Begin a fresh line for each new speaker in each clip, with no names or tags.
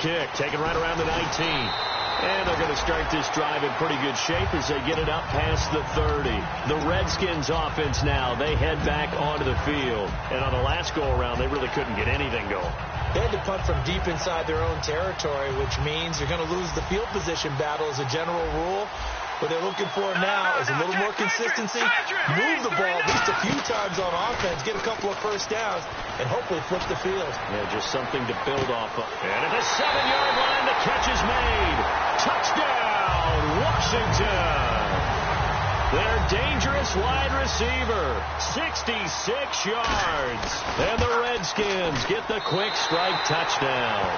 kick, taken right around the 19. And they're going to start this drive in pretty good shape as they get it up past the 30. The Redskins offense now, they head back onto the field. And on the last go-around, they really couldn't get anything going.
They had to punt from deep inside their own territory, which means you're going to lose the field position battle as a general rule. What they're looking for now is a little more consistency, move the ball at least a few times on offense, get a couple of first downs, and hopefully flip the field.
Yeah, just something to build off of. And at the 7-yard line, the catch is made. Touchdown, Washington. Their dangerous wide receiver, 66 yards. And the Redskins get the quick strike touchdown.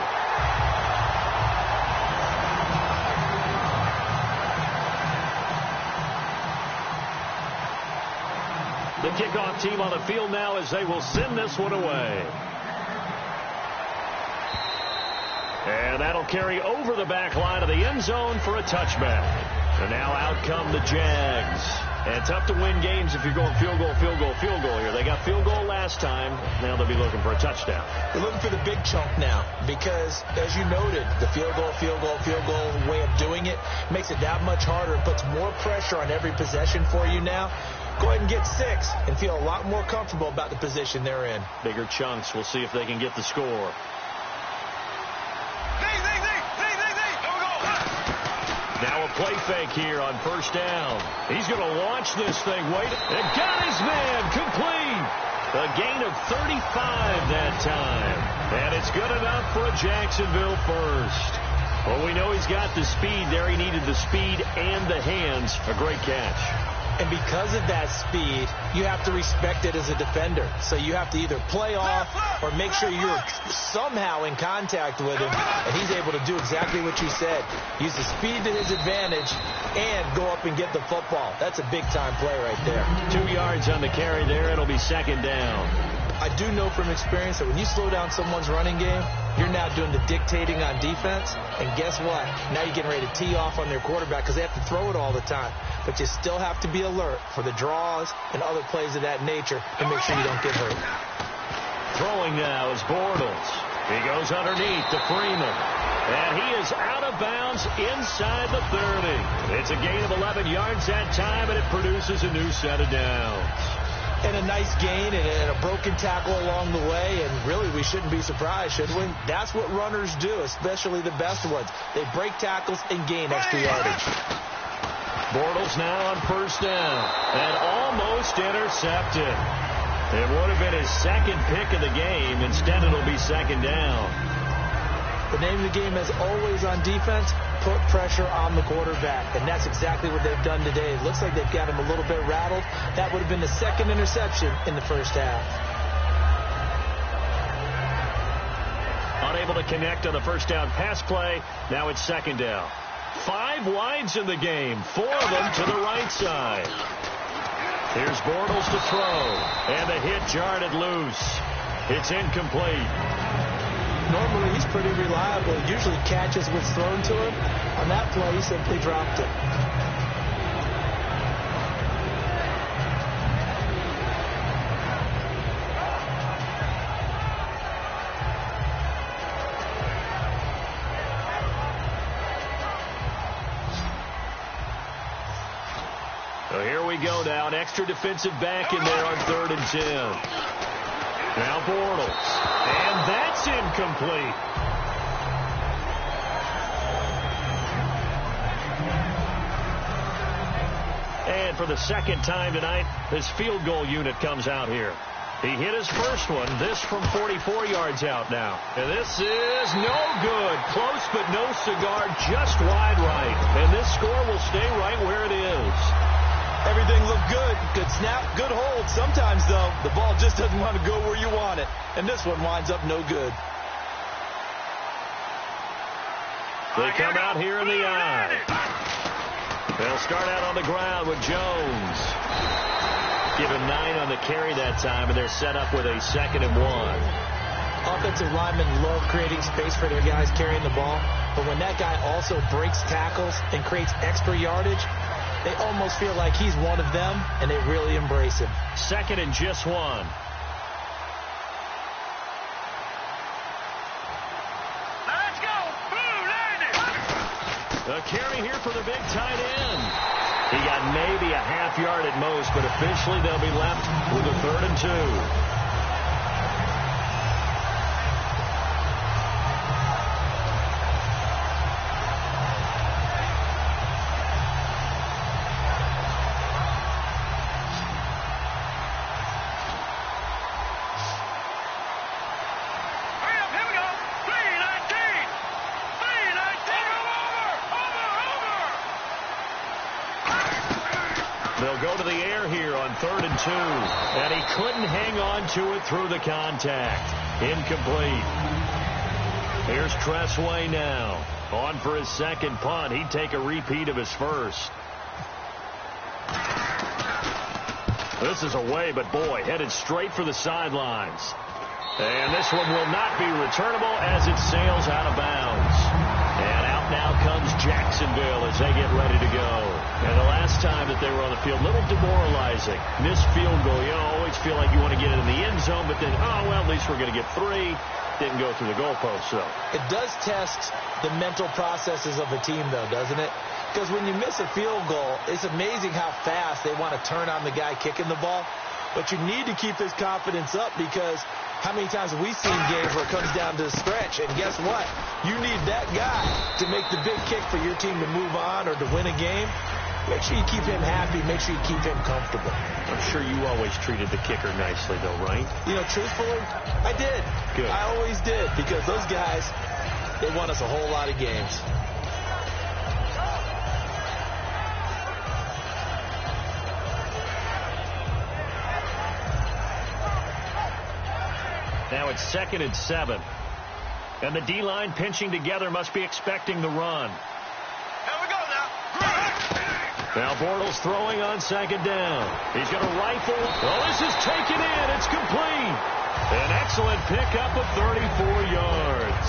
The kickoff team on the field now as they will send this one away. And that'll carry over the back line of the end zone for a touchback. And now out come the Jags. And tough to win games if you're going field goal, field goal, field goal here. They got field goal last time. Now they'll be looking for a touchdown.
They're looking for the big chunk now because, as you noted, the field goal, field goal, field goal way of doing it makes it that much harder. It puts more pressure on every possession for you now. Go ahead and get 6 and feel a lot more comfortable about the position they're in.
Bigger chunks. We'll see if they can get the score. Now a play fake here on first down. He's going to launch this thing. Wait. And got his man complete. A gain of 35 that time. And it's good enough for a Jacksonville first. Well, we know he's got the speed there. He needed the speed and the hands. A great catch.
And because of that speed, you have to respect it as a defender. So you have to either play off or make sure you're somehow in contact with him. And he's able to do exactly what you said. Use the speed to his advantage and go up and get the football. That's a big-time play right there.
2 yards on the carry there. It'll be second down.
I do know from experience that when you slow down someone's running game, you're now doing the dictating on defense. And guess what? Now you're getting ready to tee off on their quarterback because they have to throw it all the time. But you still have to be alert for the draws and other plays of that nature to make sure you don't get hurt.
Throwing now is Bortles. He goes underneath to Freeman. And he is out of bounds inside the 30. It's a gain of 11 yards that time, and it produces a new set of downs.
And a nice gain and a broken tackle along the way. And really, we shouldn't be surprised, should we? That's what runners do, especially the best ones. They break tackles and gain extra yardage.
Bortles now on first down. And almost intercepted. It would have been his second pick of the game. Instead, it'll be second down.
The name of the game, as always on defense, put pressure on the quarterback. And that's exactly what they've done today. It looks like they've got him a little bit rattled. That would have been the second interception in the first half.
Unable to connect on the first down pass play. Now it's second down. 5 wides in the game. 4 of them to the right side. Here's Bortles to throw. And the hit jarred it loose. It's incomplete.
Normally, he's pretty reliable. He usually catches what's thrown to him. On that play, he simply dropped it.
So here we go now. An extra defensive back in there on 3rd and 10. Now Bortles. And that's incomplete. And for the second time tonight, this field goal unit comes out here. He hit his first one. This from 44 yards out now. And this is no good. Close but no cigar. Just wide right. And this score will stay right where it is.
Everything looked good. Good snap, good hold. Sometimes, though, the ball just doesn't want to go where you want it. And this one winds up no good.
They come out here in the eye. They'll start out on the ground with Jones. Give him 9 on the carry that time, and they're set up with a 2nd and 1.
Offensive linemen love creating space for their guys carrying the ball. But when that guy also breaks tackles and creates extra yardage, they almost feel like he's one of them, and they really embrace him.
2nd and just 1.
Let's go.
The carry here for the big tight end. He got maybe a half yard at most, but officially they'll be left with a 3rd and 2. They'll go to the air here on 3rd and 2. And he couldn't hang on to it through the contact. Incomplete. Here's Tressway now. On for his second punt. He'd take a repeat of his first. This is away, but boy, headed straight for the sidelines. And this one will not be returnable as it sails out of bounds. And out now comes Jacksonville as they get ready to go. And the last time that they were on the field, a little demoralizing. Missed field goal. You always feel like you want to get it in the end zone, but then, oh, well, at least we're going to get 3. Didn't go through the goalpost, so. It does test the mental processes of a team, though, doesn't it? Because when you miss a field goal, it's amazing how fast they want to turn on the guy kicking the ball. But you need to keep his confidence up because how many times have we seen games where it comes down to the stretch? And guess what? You need that guy to make the big kick for your team to move on or to win a game. Make sure you keep him happy. Make sure you keep him comfortable. I'm sure you always treated the kicker nicely, though, right? You know, truthfully, I did. Good. I always did because those guys, they won us a whole lot of games. Now it's 2nd and 7. And the D-line pinching together must be expecting the run.
Here we go now.
Now Bortles throwing on 2nd down. He's going to rifle. Oh, this is taken in. It's complete. An excellent pickup of 34 yards.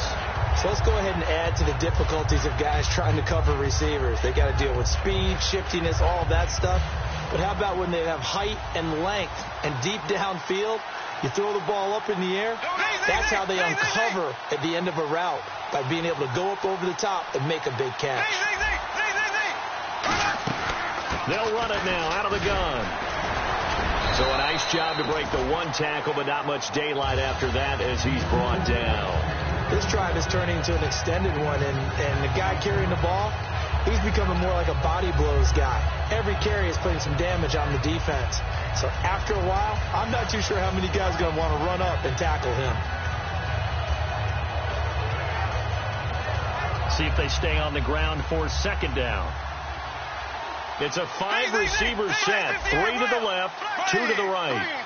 So let's go ahead and add to the difficulties of guys trying to cover receivers. They got to deal with speed, shiftiness, all that stuff. But how about when they have height and length and deep downfield? You throw the ball up in the air. That's how they uncover at the end of a route, by being able to go up over the top and make a big catch.
They'll run it now out of the gun. So a nice job to break the 1 tackle, but not much daylight after that as he's brought down.
This drive is turning into an extended one, and the guy carrying the ball, he's becoming more like a body blows guy. Every carry is putting some damage on the defense. So after a while, I'm not too sure how many guys are going to want to run up and tackle him.
See if they stay on the ground for 2nd down. It's a 5-receiver set. 3 to the left, 2 to the right.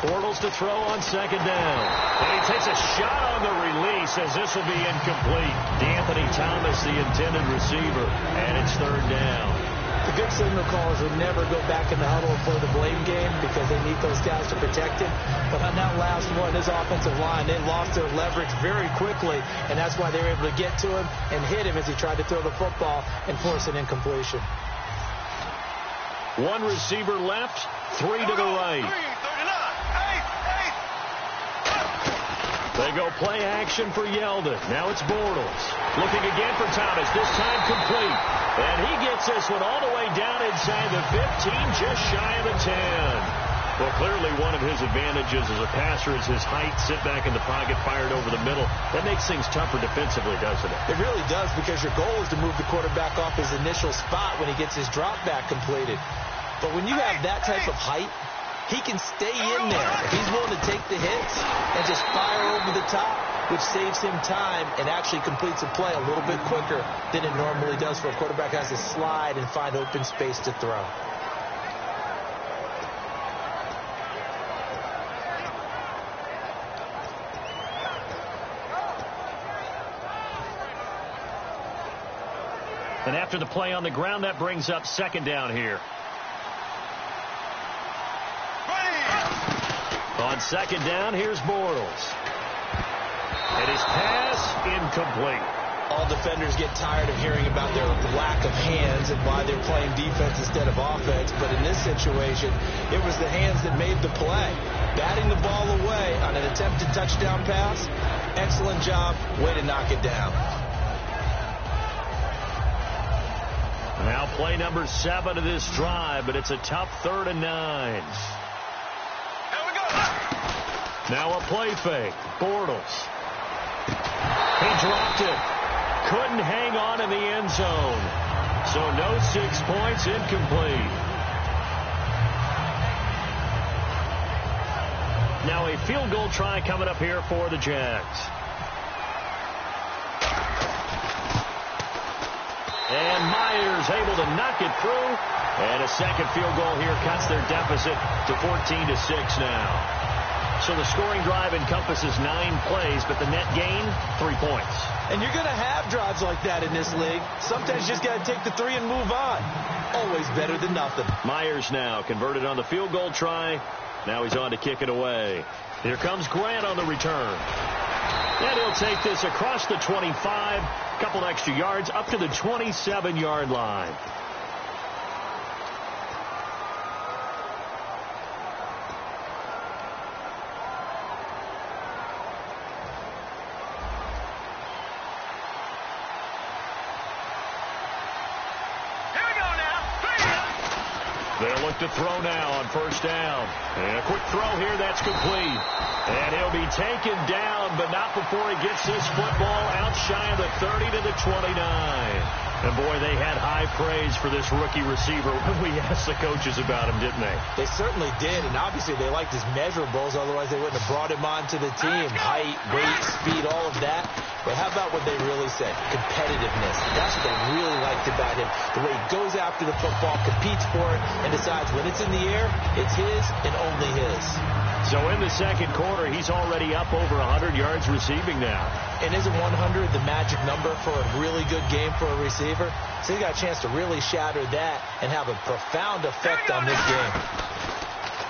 Bortles to throw on 2nd down. And he takes a shot on the release as this will be incomplete. D'Anthony Thomas, the intended receiver, and it's 3rd down.
The good signal callers would never go back in the huddle and play the blame game because they need those guys to protect him. But on that last one, his offensive line, they lost their leverage very quickly, and that's why they were able to get to him and hit him as he tried to throw the football and force an incompletion.
1 receiver left, 3 to the right. They go play action for Yeldon. Now it's Bortles. Looking again for Thomas. This time complete. And he gets this one all the way down inside the 15, just shy of the 10. Well, clearly one of his advantages as a passer is his height. Sit back in the pocket, fired over the middle. That makes things tougher defensively, doesn't it?
It really does, because your goal is to move the quarterback off his initial spot when he gets his drop back completed. But when you have that type of height, he can stay in there. If he's willing to take the hits and just fire over the top, which saves him time and actually completes a play a little bit quicker than it normally does for a quarterback has to slide and find open space to throw.
And after the play on the ground, that brings up 2nd down here. On 2nd down, here's Bortles. And his pass incomplete.
All defenders get tired of hearing about their lack of hands and why they're playing defense instead of offense. But in this situation, it was the hands that made the play. batting the ball away on an attempted touchdown pass. Excellent job. Way to knock it down.
Now play number 7 of this drive, but it's a tough 3rd and 9.
Here we go.
Now a play fake. Bortles. He dropped it. Couldn't hang on in the end zone. So no 6 points, incomplete. Now a field goal try coming up here for the Jags. And Myers able to knock it through. And a second field goal here cuts their deficit to 14-6 now. So the scoring drive encompasses 9 plays, but the net gain, 3 points.
And you're going to have drives like that in this league. Sometimes you just got to take the 3 and move on. Always better than nothing.
Myers now converted on the field goal try. Now he's on to kick it away. Here comes Grant on the return. And he'll take this across the 25. Couple extra yards up to the 27-yard line. They'll look to throw now on 1st down. And a quick throw here, that's complete. And he'll be taken down, but not before he gets this football out shy of the 30 to the 29. And boy, they had high praise for this rookie receiver when we asked the coaches about him, didn't they?
They certainly did, and obviously they liked his measurables, otherwise they wouldn't have brought him onto the team. Height, weight, speed, all of that. But how about what they really said? Competitiveness. That's what they really liked about him. The way he goes after the football, competes for it, and decides when it's in the air, it's his and only his.
So in the second quarter, he's already up over 100 yards receiving now.
And isn't 100 the magic number for a really good game for a receiver? So he got a chance to really shatter that and have a profound effect on this game.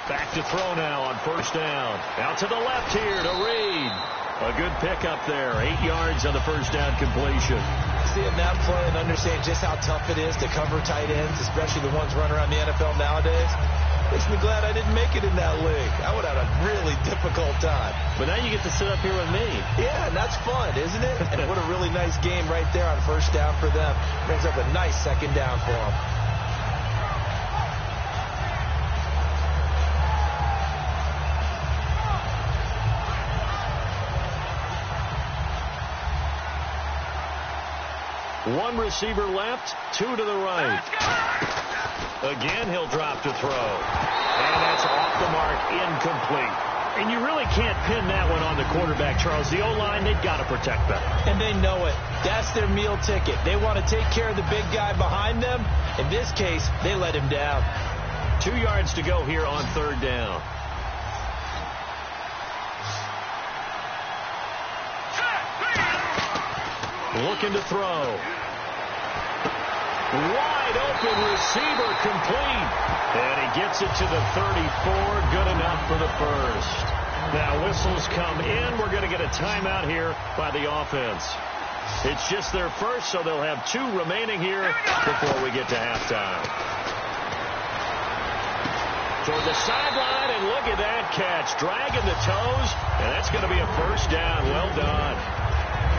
Back to throw now on 1st down. Out to the left here to Reed. A good pickup there. 8 yards on the 1st down completion.
Seeing that play and understand just how tough it is to cover tight ends, especially the ones running around the NFL nowadays, makes me glad I didn't make it in that league. I would have had a really difficult time.
But now you get to sit up here with me.
Yeah, and that's fun, isn't it? And what a really nice game right there on 1st down for them. Brings up a nice 2nd down for them.
One receiver left, 2 to the right. Again, he'll drop to throw. And that's off the mark, incomplete. And you really can't pin that one on the quarterback, Charles. The O-line, they've got to protect better.
And they know it. That's their meal ticket. They want to take care of the big guy behind them. In this case, they let him down.
2 yards to go here on 3rd down. Looking to throw. Wide open receiver complete. And he gets it to the 34. Good enough for the first. Now whistles come in. We're going to get a timeout here by the offense. It's just their first, so they'll have 2 remaining here before we get to halftime. Toward the sideline, and look at that catch. Dragging the toes, and that's going to be a 1st down. Well done.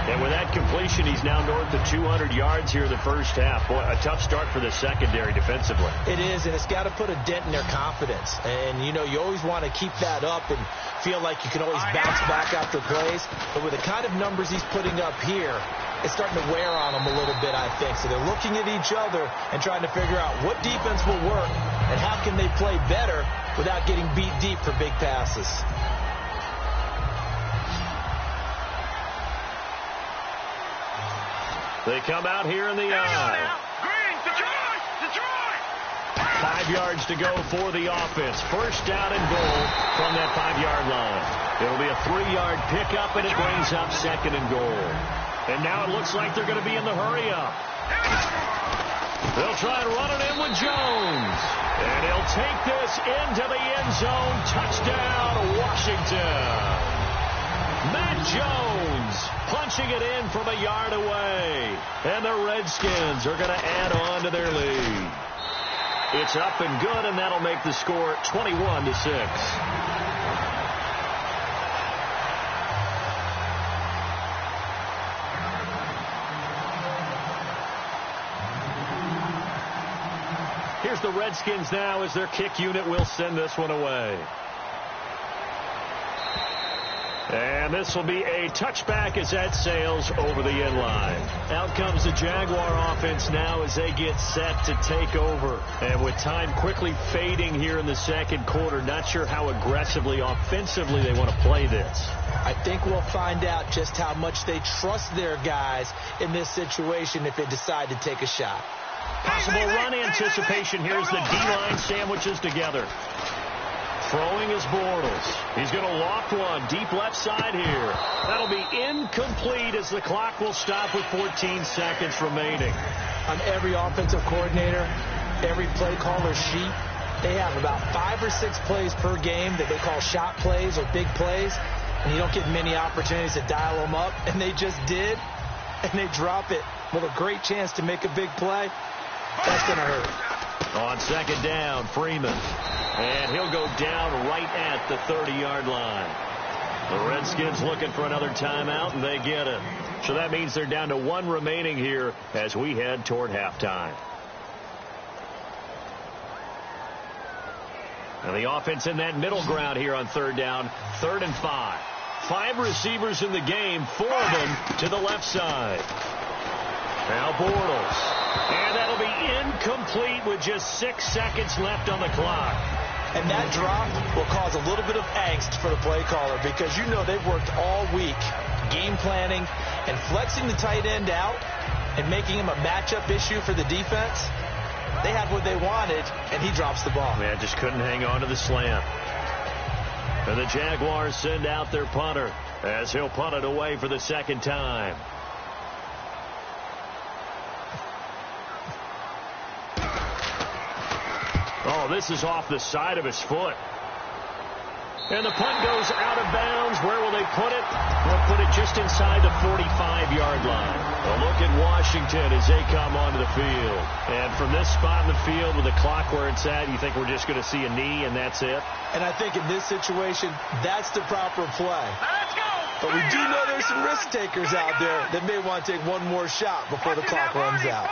And with that completion, he's now north of 200 yards here in the 1st half. Boy, a tough start for the secondary defensively.
It is, and it's got to put a dent in their confidence. And, you know, you always want to keep that up and feel like you can always bounce back after plays. But with the kind of numbers he's putting up here, it's starting to wear on them a little bit, I think. So they're looking at each other and trying to figure out what defense will work and how can they play better without getting beat deep for big passes.
They come out here in the eye.
Green, Detroit!
5 yards to go for the offense. 1st down and goal from that 5-yard line. It'll be a 3-yard pickup, and it brings up 2nd and goal. And now it looks like they're going to be in the hurry-up. They'll try and run it in with Jones. And he'll take this into the end zone. Touchdown, Washington. Matt Jones punching it in from a yard away. And the Redskins are going to add on to their lead. It's up and good, and that'll make the score 21-6. Here's the Redskins now as their kick unit will send this one away. And this will be a touchback as that sails over the end line. Out comes the Jaguar offense now as they get set to take over. And with time quickly fading here in the second quarter, not sure how aggressively, offensively they want to play this.
I think we'll find out just how much they trust their guys in this situation if they decide to take a shot.
Possible run anticipation. Here's the D-line sandwiches together. Throwing is Bortles. He's going to loft one deep left side here. That'll be incomplete as the clock will stop with 14 seconds remaining.
On every offensive coordinator, every play caller sheet, they have about 5 or 6 plays per game that they call shot plays or big plays, and you don't get many opportunities to dial them up, and they just did, and they drop it with a great chance to make a big play. That's going to hurt.
On second down, Freeman. And he'll go down right at the 30-yard line. The Redskins looking for another timeout, and they get it. So that means they're down to 1 remaining here as we head toward halftime. And the offense in that middle ground here on third down, 3rd and 5. 5 receivers in the game, 4 of them to the left side. Now Bortles. And that'll be incomplete with just 6 seconds left on the clock.
And that drop will cause a little bit of angst for the play caller because you know they've worked all week game planning and flexing the tight end out and making him a matchup issue for the defense. They had what they wanted, and he drops the ball.
Man, just couldn't hang on to the slant. And the Jaguars send out their punter as he'll punt it away for the second time. Oh, this is off the side of his foot. And the punt goes out of bounds. Where will they put it? They'll put it just inside the 45-yard line. A look at Washington as they come onto the field. And from this spot in the field with the clock where it's at, you think we're just going to see a knee and that's it?
And I think in this situation, that's the proper play.
Let's go.
But we do know there's some risk takers out there that may want to take one more shot before the clock runs out.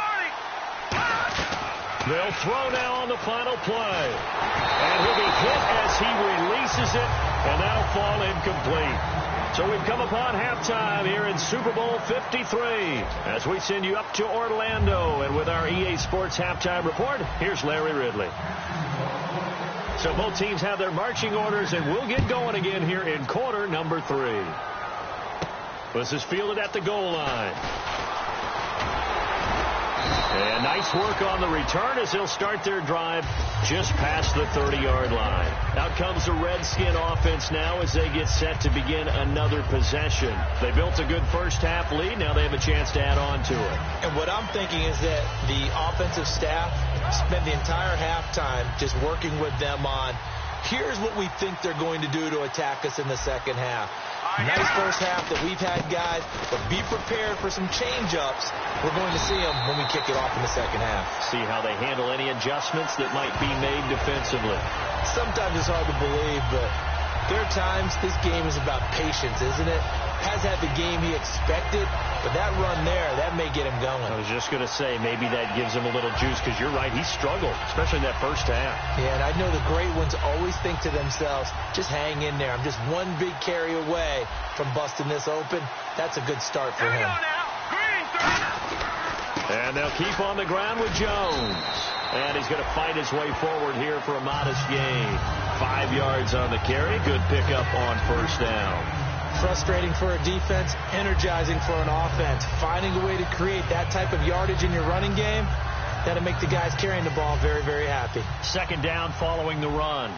They'll throw now on the final play. And he'll be hit as he releases it, and that'll fall incomplete. So we've come upon halftime here in Super Bowl 53 as we send you up to Orlando. And with our EA Sports Halftime Report, here's Larry Ridley. So both teams have their marching orders, and we'll get going again here in quarter number 3. This is fielded at the goal line. And nice work on the return as they'll start their drive just past the 30-yard line. Out comes the Redskin offense now as they get set to begin another possession. They built a good first-half lead. Now they have a chance to add on to it.
And what I'm thinking is that the offensive staff spent the entire halftime just working with them on, here's what we think they're going to do to attack us in the second half. Nice first half that we've had, guys, but be prepared for some change-ups. We're going to see them when we kick it off in the second half.
See how they handle any adjustments that might be made defensively.
Sometimes it's hard to believe, but there are times this game is about patience, isn't it? Has had the game he expected, but that run there, that may get him going.
I was just going to say, maybe that gives him a little juice, because you're right, he struggled, especially in that first half.
Yeah, and I know the great ones always think to themselves, just hang in there. I'm just one big carry away from busting this open. That's a good start for him.
And they'll keep on the ground with Jones. And he's going to fight his way forward here for a modest gain. 5 yards on the carry. Good pickup on first down.
Frustrating for a defense, energizing for an offense. Finding a way to create that type of yardage in your running game, that'll make the guys carrying the ball very, very happy.
Second down following the run.